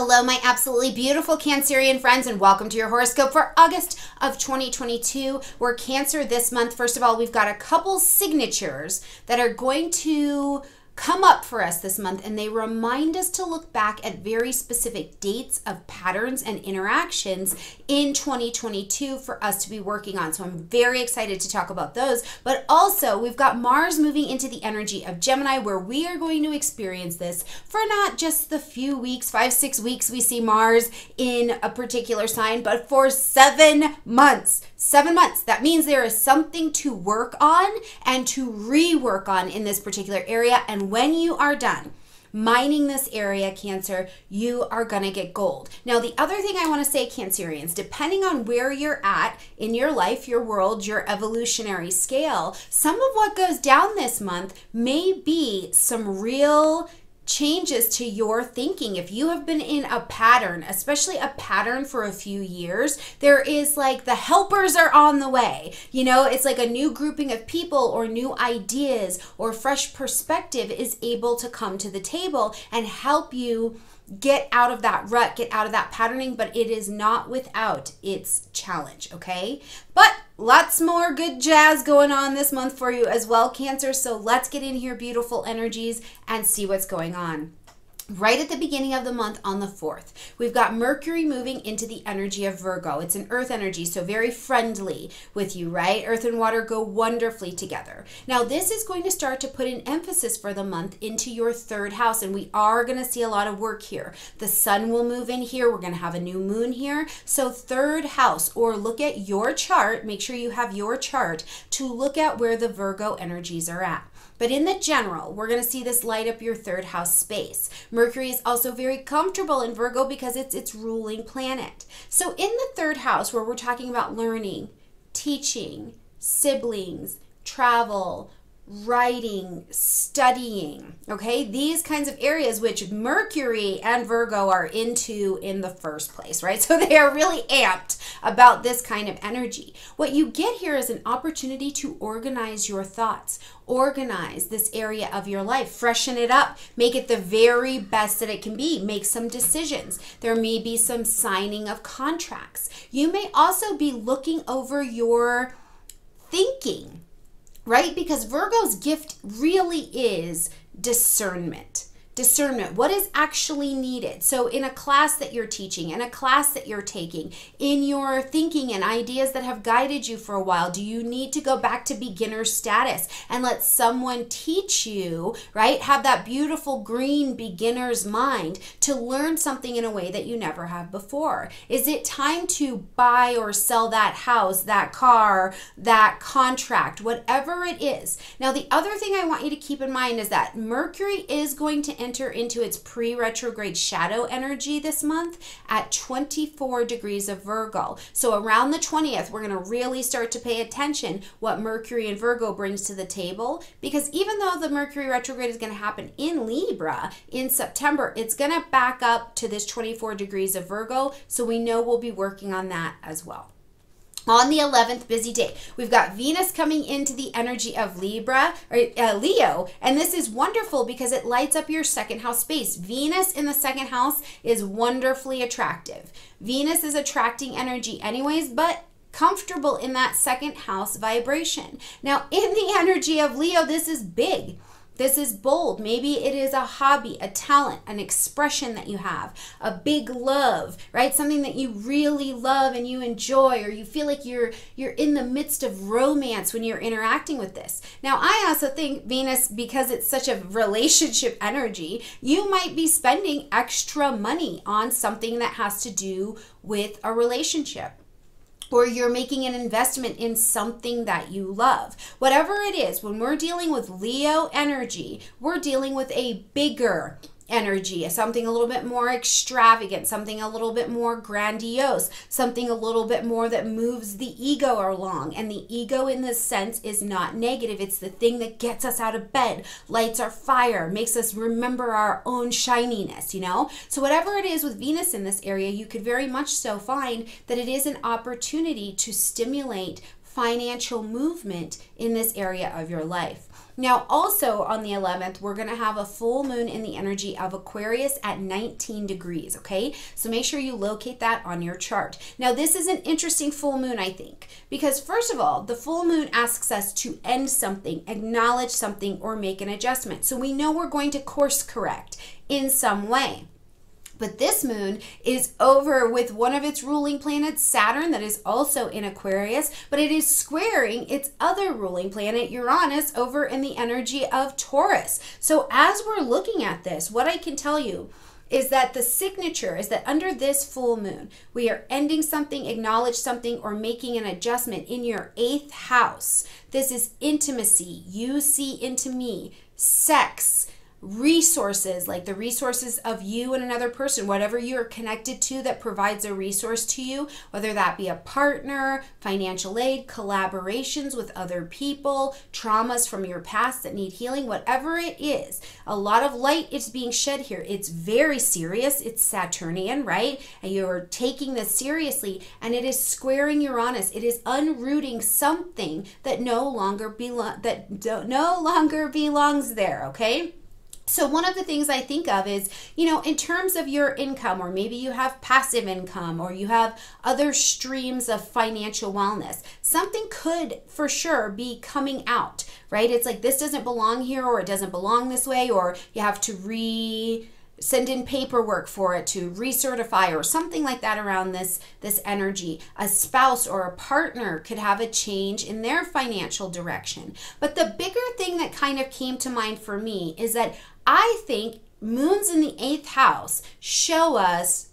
Hello, my absolutely beautiful Cancerian friends, and welcome to your horoscope for August of 2022. We're Cancer this month. First of all, we've got a couple signatures that are going to come up for us this month, and they remind us to look back at very specific dates of patterns and interactions in 2022 for us to be working on. So I'm very excited to talk about those. But also, we've got Mars moving into the energy of Gemini, where we are going to experience this for not just the few weeks, 5-6 weeks we see Mars in a particular sign, but for 7 months. 7 months. That means there is something to work on and to rework on in this particular area. And when you are done mining this area, Cancer, you are going to get gold. Now, the other thing I want to say, Cancerians, depending on where you're at in your life, your world, your evolutionary scale, some of what goes down this month may be some real changes to your thinking. If you have been in a pattern, especially a pattern for a few years, there is like the helpers are on the way. You know, it's like a new grouping of people or new ideas or fresh perspective is able to come to the table and help you get out of that rut, get out of that patterning, but it is not without its challenge, okay? But lots more good jazz going on this month for you as well, Cancer. So let's get in here, beautiful energies, and see what's going on. Right at the beginning of the month on the 4th, we've got Mercury moving into the energy of Virgo. It's an earth energy, so very friendly with you, right? Earth and water go wonderfully together. Now, this is going to start to put an emphasis for the month into your 3rd house, and we are going to see a lot of work here. The sun will move in here. We're going to have a new moon here. So 3rd house, or look at your chart. Make sure you have your chart to look at where the Virgo energies are at. But in the general, we're going to see this light up your 3rd house space. Mercury is also very comfortable in Virgo because it's its ruling planet. So in the 3rd house, where we're talking about learning, teaching, siblings, travel, writing, studying, okay? These kinds of areas which Mercury and Virgo are into in the first place, right? So they are really amped about this kind of energy. What you get here is an opportunity to organize your thoughts, organize this area of your life, freshen it up, make it the very best that it can be, make some decisions. There may be some signing of contracts. You may also be looking over your thinking, right? Because Virgo's gift really is discernment. Discernment, what is actually needed. So in a class that you're teaching, in a class that you're taking, in your thinking and ideas that have guided you for a while, do you need to go back to beginner status and let someone teach you, right? Have that beautiful green beginner's mind to learn something in a way that you never have before. Is it time to buy or sell that house, that car, that contract, whatever it is? Now, the other thing I want you to keep in mind is that Mercury is going to enter into its pre-retrograde shadow energy this month at 24 degrees of Virgo. So around the 20th, we're going to really start to pay attention what Mercury and Virgo brings to the table, because even though the Mercury retrograde is going to happen in Libra in September, it's going to back up to this 24 degrees of Virgo. So we know we'll be working on that as well. On the 11th, busy day, we've got Venus coming into the energy of Libra, or Leo, and this is wonderful because it lights up your 2nd house space. Venus in the 2nd house is wonderfully attractive. Venus is attracting energy anyways, but comfortable in that 2nd house vibration. Now, in the energy of Leo, this is big. This is bold. Maybe it is a hobby, a talent, an expression that you have, a big love, right? Something that you really love and you enjoy, or you feel like you're in the midst of romance when you're interacting with this. Now, I also think Venus, because it's such a relationship energy, you might be spending extra money on something that has to do with a relationship, or you're making an investment in something that you love. Whatever it is, when we're dealing with Leo energy, we're dealing with a bigger energy, something a little bit more extravagant, something a little bit more grandiose, something a little bit more that moves the ego along. And the ego in this sense is not negative. It's the thing that gets us out of bed, lights our fire, makes us remember our own shininess, you know? So whatever it is with Venus in this area, you could very much so find that it is an opportunity to stimulate financial movement in this area of your life. Now, also on the 11th, we're going to have a full moon in the energy of Aquarius at 19 degrees, okay? So make sure you locate that on your chart. Now, this is an interesting full moon, I think, because first of all, the full moon asks us to end something, acknowledge something, or make an adjustment. So we know we're going to course correct in some way. But this moon is over with one of its ruling planets, Saturn, that is also in Aquarius, but it is squaring its other ruling planet, Uranus, over in the energy of Taurus. So as we're looking at this, what I can tell you is that the signature is that under this full moon, we are ending something, acknowledge something, or making an adjustment in your 8th house. This is intimacy, you see into me, sex, resources, like the resources of you and another person, whatever you're connected to that provides a resource to you, whether that be a partner, financial aid, collaborations with other people, traumas from your past that need healing, whatever it is. A lot of light is being shed here. It's very serious. It's Saturnian, right? And you're taking this seriously, and it is squaring Uranus. It is unrooting something that no longer belongs there, okay? So one of the things I think of is, in terms of your income, or maybe you have passive income, or you have other streams of financial wellness, something could for sure be coming out, right? It's like this doesn't belong here, or it doesn't belong this way, or you have to send in paperwork for it to recertify or something like that around this energy. A spouse or a partner could have a change in their financial direction. But the bigger thing that kind of came to mind for me is that I think moons in the 8th house show us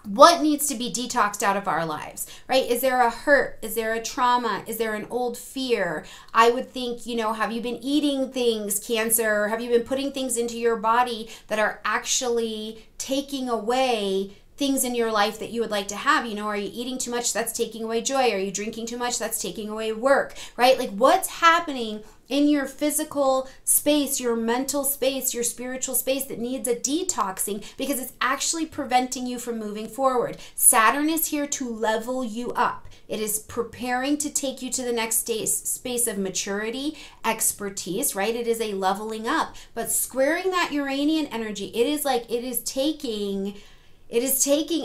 what needs to be detoxed out of our lives, right? Is there a hurt? Is there a trauma? Is there an old fear? I would think, have you been eating things, Cancer? Have you been putting things into your body that are actually taking away things in your life that you would like to have? Are you eating too much? That's taking away joy. Are you drinking too much? That's taking away work, right? Like what's happening in your physical space, your mental space, your spiritual space that needs a detoxing because it's actually preventing you from moving forward. Saturn is here to level you up. It is preparing to take you to the next space of maturity, expertise, right? It is a leveling up. But squaring that Uranian energy, it is taking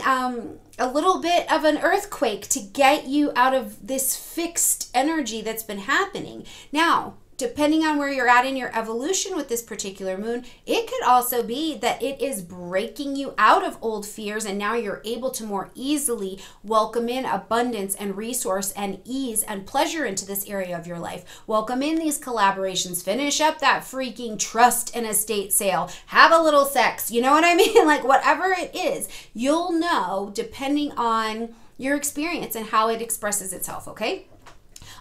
a little bit of an earthquake to get you out of this fixed energy that's been happening. Now, depending on where you're at in your evolution with this particular moon, it could also be that it is breaking you out of old fears, and now you're able to more easily welcome in abundance and resource and ease and pleasure into this area of your life. Welcome in these collaborations. Finish up that freaking trust and estate sale. Have a little sex. You know what I mean? Like whatever it is, you'll know depending on your experience and how it expresses itself, okay?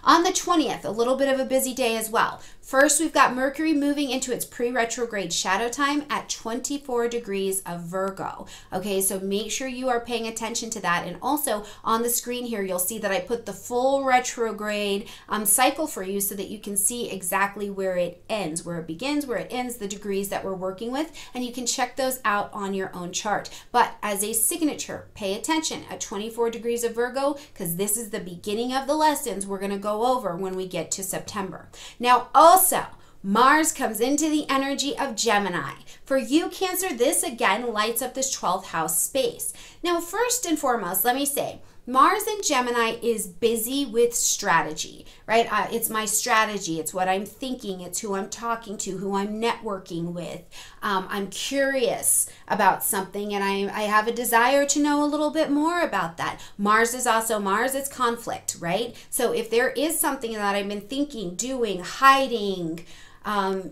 On the 20th, a little bit of a busy day as well. First, we've got Mercury moving into its pre-retrograde shadow time at 24 degrees of Virgo. Okay, so make sure you are paying attention to that. And also on the screen here, you'll see that I put the full retrograde cycle for you so that you can see exactly where it ends, where it begins, where it ends, the degrees that we're working with, and you can check those out on your own chart. But as a signature, pay attention at 24 degrees of Virgo, because this is the beginning of the lessons we're going to go over when we get to September. Now, also, Mars comes into the energy of Gemini. For you, Cancer, this again lights up this 12th house space. Now, first and foremost, let me say, Mars in Gemini is busy with strategy, right? It's my strategy. It's what I'm thinking. It's who I'm talking to, who I'm networking with. I'm curious about something, and I have a desire to know a little bit more about that. Mars is also Mars. It's conflict, right? So if there is something that I've been thinking, doing, hiding,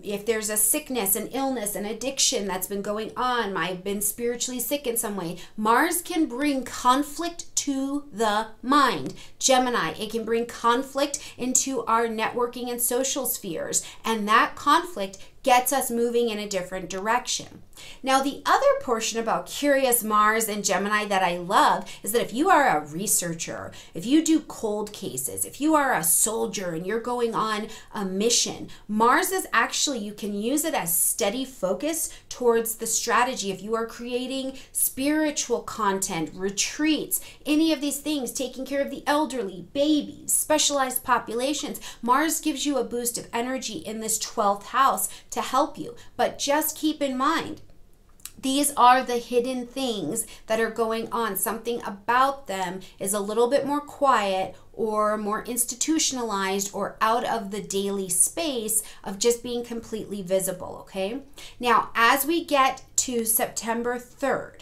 if there's a sickness, an illness, an addiction that's been going on, I've been spiritually sick in some way, Mars can bring conflict to the mind. Gemini, it can bring conflict into our networking and social spheres, and that conflict gets us moving in a different direction. Now, the other portion about curious Mars and Gemini that I love is that if you are a researcher, if you do cold cases, if you are a soldier and you're going on a mission, Mars is actually, you can use it as steady focus towards the strategy. If you are creating spiritual content, retreats, any of these things, taking care of the elderly, babies, specialized populations, Mars gives you a boost of energy in this 12th house to help you. But just keep in mind, these are the hidden things that are going on. Something about them is a little bit more quiet or more institutionalized or out of the daily space of just being completely visible, okay? Now, as we get to September 3rd,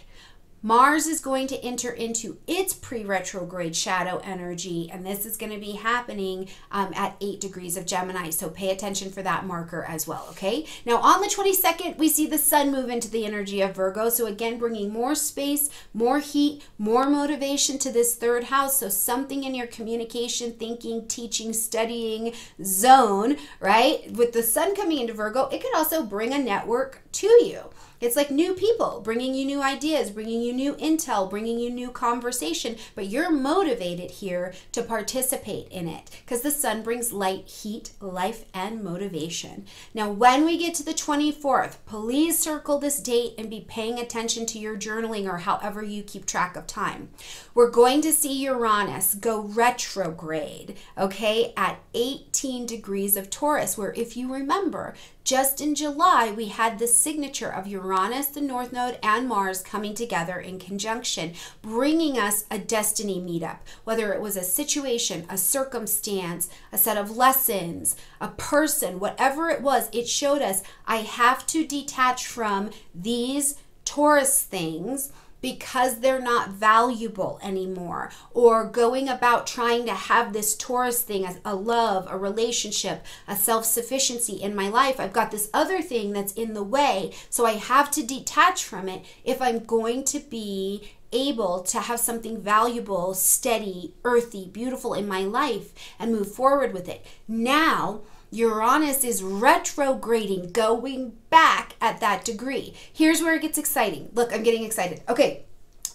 Mars is going to enter into its pre-retrograde shadow energy, and this is going to be happening at 8 degrees of Gemini, so pay attention for that marker as well, okay? Now, on the 22nd, we see the sun move into the energy of Virgo, so again, bringing more space, more heat, more motivation to this 3rd house, so something in your communication, thinking, teaching, studying zone, right? With the sun coming into Virgo, it could also bring a network to you. It's like new people, bringing you new ideas, bringing you new intel, bringing you new conversation, but you're motivated here to participate in it because the sun brings light, heat, life, and motivation. Now, when we get to the 24th, please circle this date and be paying attention to your journaling or however you keep track of time. We're going to see Uranus go retrograde, okay, at 18 degrees of Taurus, where if you remember, just in July, we had the signature of Uranus, the North Node, and Mars coming together in conjunction, bringing us a destiny meetup, whether it was a situation, a circumstance, a set of lessons, a person, whatever it was, it showed us I have to detach from these Taurus things because they're not valuable anymore, or going about trying to have this Taurus thing as a love, a relationship, a self-sufficiency in my life. I've got this other thing that's in the way, so I have to detach from it if I'm going to be able to have something valuable, steady, earthy, beautiful in my life and move forward with it. Now, Uranus is retrograding, going back at that degree. Here's where it gets exciting. Look, I'm getting excited. Okay,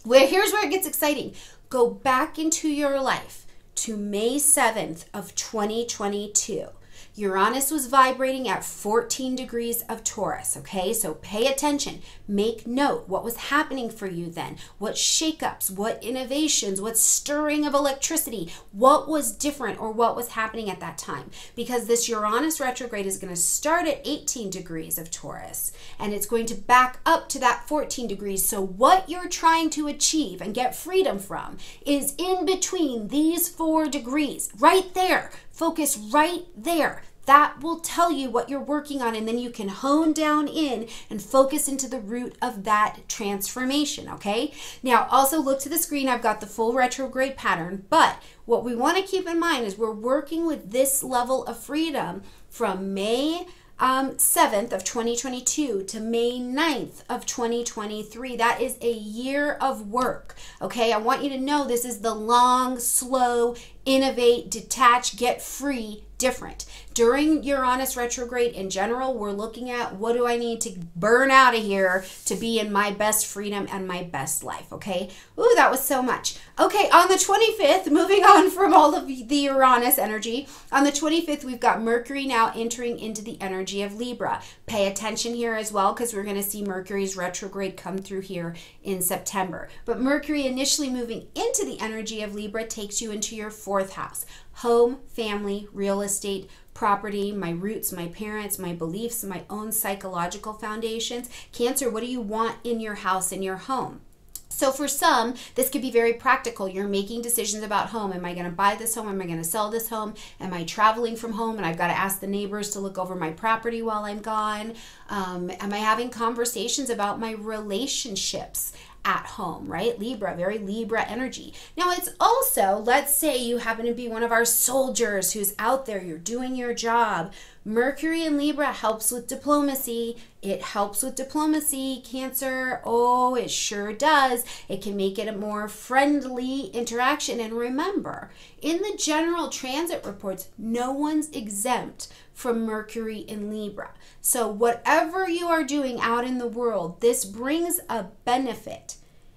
here's where it gets exciting. Go back into your life to May 7th of 2022. Uranus was vibrating at 14 degrees of Taurus, okay? So pay attention. Make note what was happening for you then. What shakeups, what innovations, what stirring of electricity, what was different or what was happening at that time. Because this Uranus retrograde is going to start at 18 degrees of Taurus and it's going to back up to that 14 degrees. So what you're trying to achieve and get freedom from is in between these 4 degrees, right there. Focus right there. That will tell you what you're working on, and then you can hone down in and focus into the root of that transformation, okay? Now, also look to the screen. I've got the full retrograde pattern, but what we want to keep in mind is we're working with this level of freedom from May 7th of 2022 to May 9th of 2023. That is a year of work, okay? I want you to know this is the long, slow, innovate, detach, get free, different. During Uranus retrograde in general, we're looking at what do I need to burn out of here to be in my best freedom and my best life, okay? Ooh, that was so much. Okay, on the 25th, moving on from all of the Uranus energy, on the 25th, we've got Mercury now entering into the energy of Libra. Pay attention here as well because we're going to see Mercury's retrograde come through here in September. But Mercury initially moving into the energy of Libra takes you into your 4th house. Home, family, real estate, property, my roots, my parents, my beliefs, my own psychological foundations. Cancer, what do you want in your house, in your home? So for some, this could be very practical. You're making decisions about home. Am I going to buy this home? Am I going to sell this home? Am I traveling from home and I've got to ask the neighbors to look over my property while I'm gone? Am I having conversations about my relationships at home, right? Libra, very Libra energy. Now it's also, let's say you happen to be one of our soldiers who's out there, you're doing your job, Mercury in Libra helps with diplomacy. It helps with diplomacy, Cancer. Oh, it sure does. It can make it a more friendly interaction. And remember, in the general transit reports, no one's exempt from Mercury in Libra. So whatever you are doing out in the world, this brings a benefit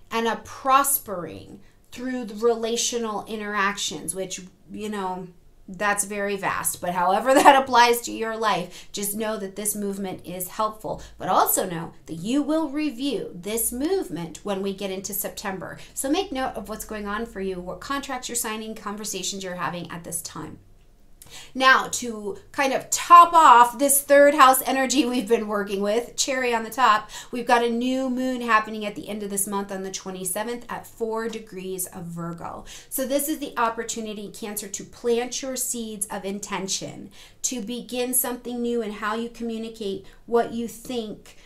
and a prospering through the relational interactions, which, you know, that's very vast. But however that applies to your life, just know that this movement is helpful. But also know that you will review this movement when we get into September. So make note of what's going on for you, what contracts you're signing, conversations you're having at this time. Now, to kind of top off this third house energy we've been working with, cherry on the top, we've got a new moon happening at the end of this month on the 27th at 4 degrees of Virgo. So this is the opportunity, Cancer, to plant your seeds of intention, to begin something new in how you communicate, what you think,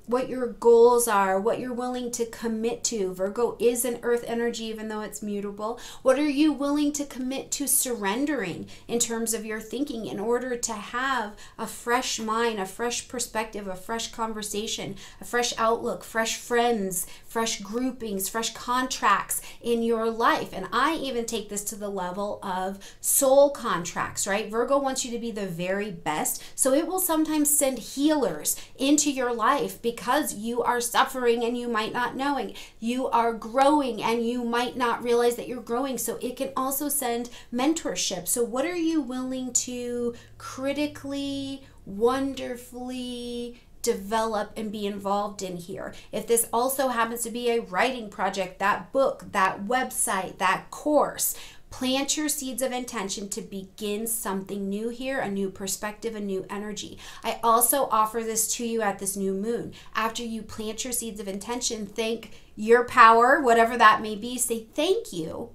what your goals are, what you're willing to commit to. Virgo is an earth energy, even though it's mutable. What are you willing to commit to surrendering in terms of your thinking in order to have a fresh mind, a fresh perspective, a fresh conversation, a fresh outlook, fresh friends, fresh groupings, fresh contracts in your life? And I even take this to the level of soul contracts, right? Virgo wants you to be the very best. So it will sometimes send healers into your life because you are suffering and you might not knowing. You are growing and you might not realize that you're growing. So it can also send mentorship. So what are you willing to critically, wonderfully develop and be involved in here? If this also happens to be a writing project, that book, that website, that course, plant your seeds of intention to begin something new here, a new perspective, a new energy. I also offer this to you at this new moon. After you plant your seeds of intention, thank your power, whatever that may be. Say thank you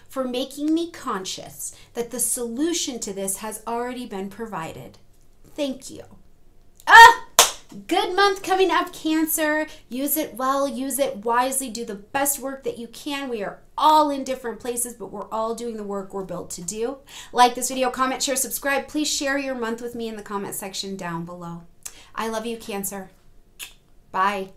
for making me conscious that the solution to this has already been provided. Thank you. Good month coming up, Cancer. Use it well, use it wisely, do the best work that you can. We are all in different places, but we're all doing the work we're built to do. Like this video, comment, share, subscribe. Please share your month with me in the comment section down below. I love you, Cancer. Bye.